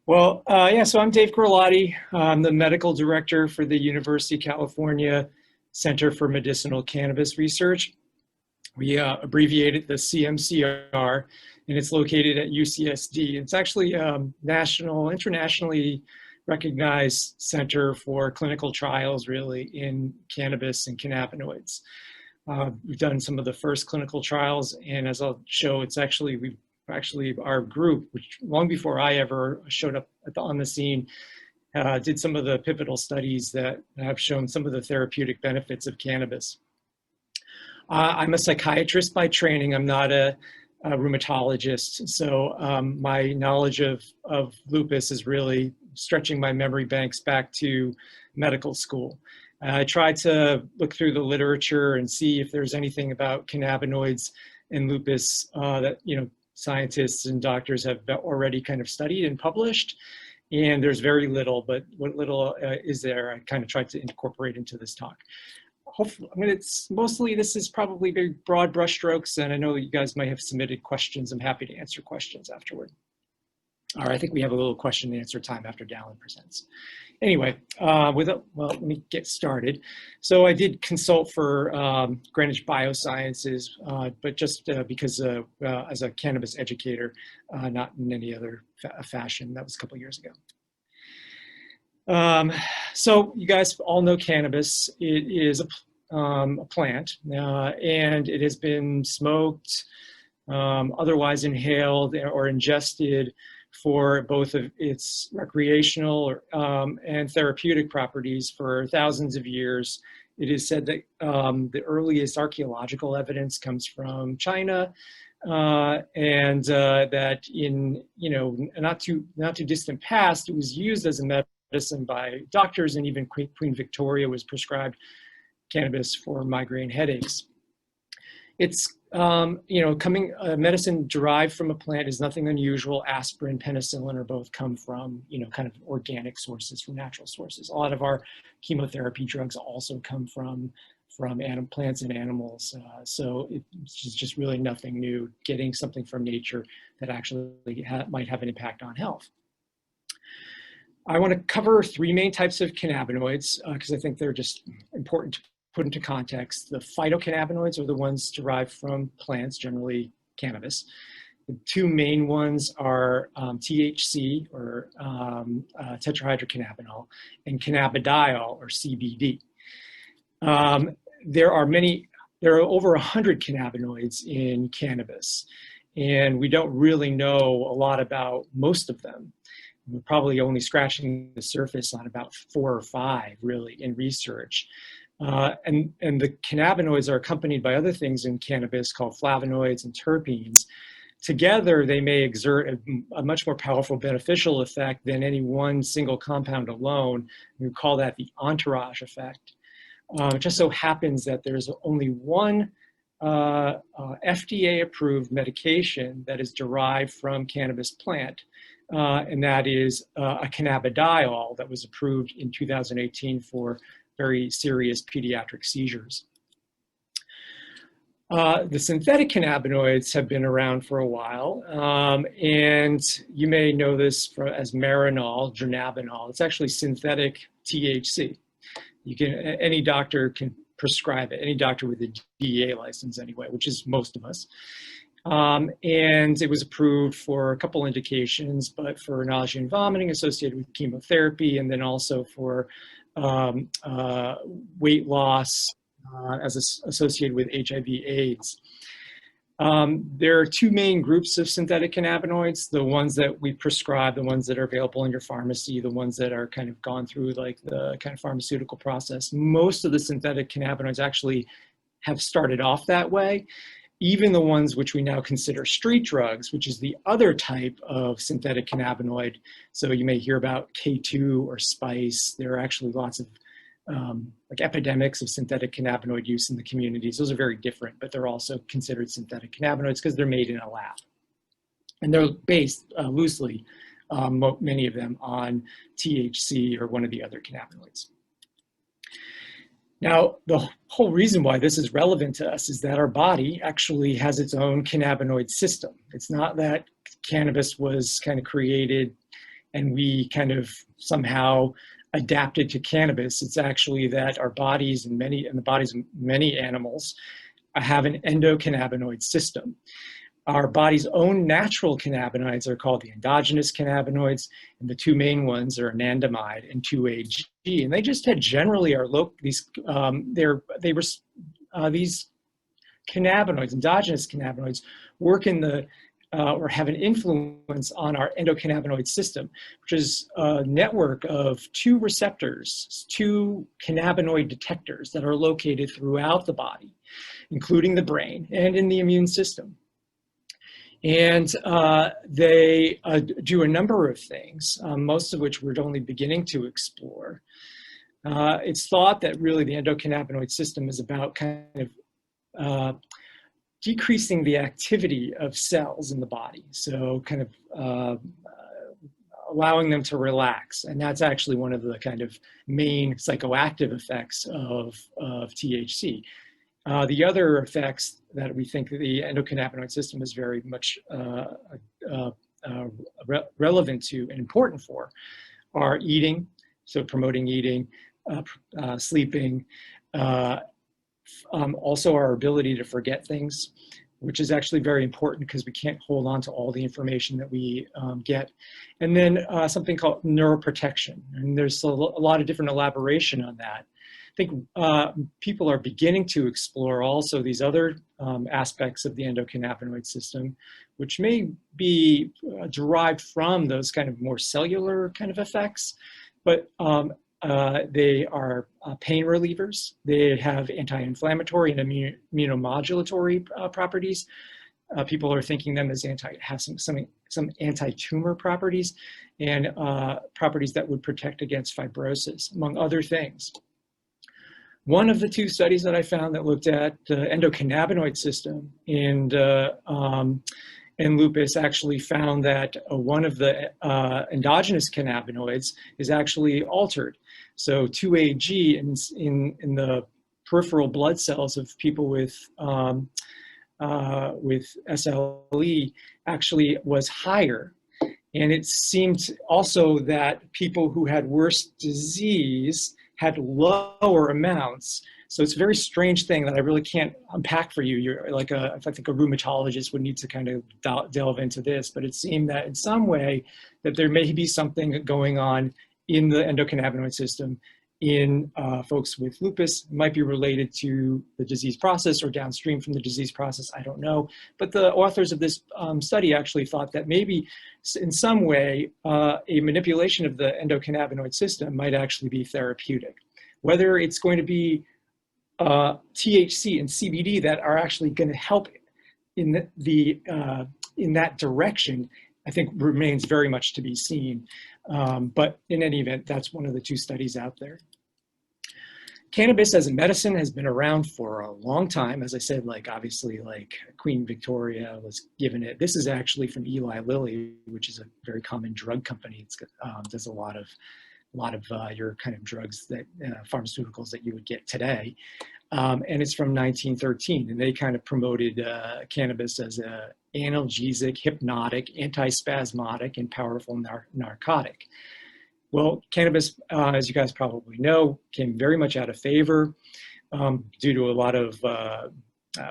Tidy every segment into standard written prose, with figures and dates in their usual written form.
Yeah, so I'm Dave Grelotti. I'm the medical director for the University of California Center for Medicinal Cannabis Research. We abbreviate it the CMCR, and it's located at UCSD. It's actually a internationally recognized center for clinical trials, really, in cannabis and cannabinoids. We've done some of the first clinical trials, and as I'll show, we've our group, which long before I ever showed up on the scene, did some of the pivotal studies that have shown some of the therapeutic benefits of cannabis. I'm a psychiatrist by training. I'm not a rheumatologist, so my knowledge of lupus is really stretching my memory banks back to medical school. I tried to look through the literature and see if there's anything about cannabinoids and lupus that scientists and doctors have already kind of studied and published, and there's very little, but what little is there, I kind of tried to incorporate into this talk. Hopefully, this is probably very broad brushstrokes, and I know that you guys might have submitted questions. I'm happy to answer questions afterward. All right, I think we have a little question and answer time after Dallin presents. Anyway, let me get started. So I did consult for Greenwich Biosciences, but just because as a cannabis educator, not in any other fashion. That was a couple years ago. So you guys all know cannabis. It is a plant, and it has been smoked, otherwise inhaled or ingested for both of its recreational and therapeutic properties for thousands of years. It is said that the earliest archaeological evidence comes from China, and that in not too distant past, it was used as a medicine by doctors, and even Queen Victoria was prescribed cannabis for migraine headaches. It's medicine derived from a plant is nothing unusual. Aspirin, penicillin are both come from, kind of organic sources, from natural sources. A lot of our chemotherapy drugs also come from plants and animals. So it's just really nothing new, getting something from nature that actually might have an impact on health. I want to cover three main types of cannabinoids because I think they're just important to put into context. The phytocannabinoids are the ones derived from plants, generally cannabis. The two main ones are THC, or tetrahydrocannabinol, and cannabidiol, or CBD. There are over 100 cannabinoids in cannabis, and we don't really know a lot about most of them. We're probably only scratching the surface on about 4 or 5, really, in research. And the cannabinoids are accompanied by other things in cannabis called flavonoids and terpenes. Together, they may exert a much more powerful beneficial effect than any one single compound alone. We call that the entourage effect. It just so happens that there's only one FDA-approved medication that is derived from cannabis plant, and that is a cannabidiol that was approved in 2018 for very serious pediatric seizures. The synthetic cannabinoids have been around for a while, and you may know this as Marinol, dronabinol. It's actually synthetic THC. Any doctor can prescribe it, any doctor with a DEA license anyway, which is most of us. And it was approved for a couple indications, but for nausea and vomiting associated with chemotherapy, and then also for weight loss associated with HIV/AIDS. There are two main groups of synthetic cannabinoids: the ones that we prescribe, the ones that are available in your pharmacy, the ones that are kind of gone through like the kind of pharmaceutical process. Most of the synthetic cannabinoids actually have started off that way. Even the ones which we now consider street drugs, which is the other type of synthetic cannabinoid. So you may hear about K2 or spice. There are actually lots of like epidemics of synthetic cannabinoid use in the communities. Those are very different, but they're also considered synthetic cannabinoids because they're made in a lab. And they're based loosely, many of them, on THC or one of the other cannabinoids. Now, the whole reason why this is relevant to us is that our body actually has its own cannabinoid system. It's not that cannabis was kind of created and we kind of somehow adapted to cannabis. It's actually that our bodies and the bodies of many animals have an endocannabinoid system. Our body's own natural cannabinoids are called the endogenous cannabinoids, and the two main ones are anandamide and 2-AG. And they just generally are these cannabinoids, endogenous cannabinoids, work in the or have an influence on our endocannabinoid system, which is a network of two receptors, two cannabinoid detectors that are located throughout the body, including the brain and in the immune system. And they do a number of things, most of which we're only beginning to explore. It's thought that really the endocannabinoid system is about kind of decreasing the activity of cells in the body, so kind of allowing them to relax. And that's actually one of the kind of main psychoactive effects of THC. The other effects that we think the endocannabinoid system is very much relevant to and important for are eating, so promoting eating, sleeping, also our ability to forget things, which is actually very important because we can't hold on to all the information that we get. And then something called neuroprotection. And there's a lot of different elaboration on that. I think people are beginning to explore also these other aspects of the endocannabinoid system, which may be derived from those kind of more cellular kind of effects, but they are pain relievers. They have anti-inflammatory and immunomodulatory properties. People are thinking them as have some anti-tumor properties and properties that would protect against fibrosis, among other things. One of the two studies that I found that looked at the endocannabinoid system in lupus actually found that one of the endogenous cannabinoids is actually altered. So 2-AG in the peripheral blood cells of people with SLE actually was higher. And it seemed also that people who had worse disease had lower amounts. So it's a very strange thing that I really can't unpack for you. You're like I think a rheumatologist would need to kind of delve into this, but it seemed that in some way that there may be something going on in the endocannabinoid system in folks with lupus. It might be related to the disease process or downstream from the disease process, I don't know. But the authors of this study actually thought that maybe in some way a manipulation of the endocannabinoid system might actually be therapeutic. Whether it's going to be THC and CBD that are actually going to help in that direction, I think remains very much to be seen. But in any event, that's one of the two studies out there. Cannabis as a medicine has been around for a long time. As I said, obviously Queen Victoria was given it. This is actually from Eli Lilly, which is a very common drug company. It's does a lot of your kind of drugs that pharmaceuticals that you would get today. And it's from 1913, and they kind of promoted cannabis as an analgesic, hypnotic, antispasmodic, and powerful narcotic. Well, cannabis, as you guys probably know, came very much out of favor due to a lot of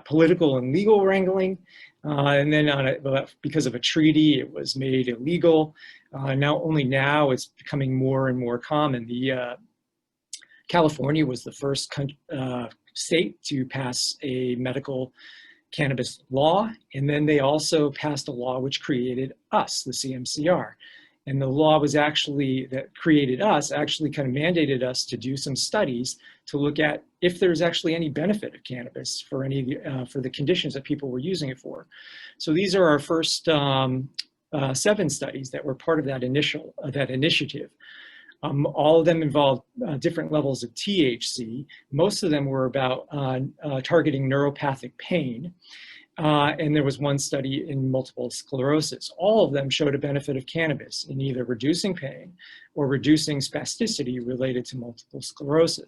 political and legal wrangling. And then because of a treaty, it was made illegal. Now it's becoming more and more common. California was the first state to pass a medical cannabis law, and then they also passed a law which created us, the CMCR. And the law was that created us actually kind of mandated us to do some studies to look at if there's actually any benefit of cannabis for for the conditions that people were using it for. So these are our first 7 studies that were part of that initiative. All of them involved different levels of THC. Most of them were about targeting neuropathic pain. And there was one study in multiple sclerosis. All of them showed a benefit of cannabis in either reducing pain or reducing spasticity related to multiple sclerosis.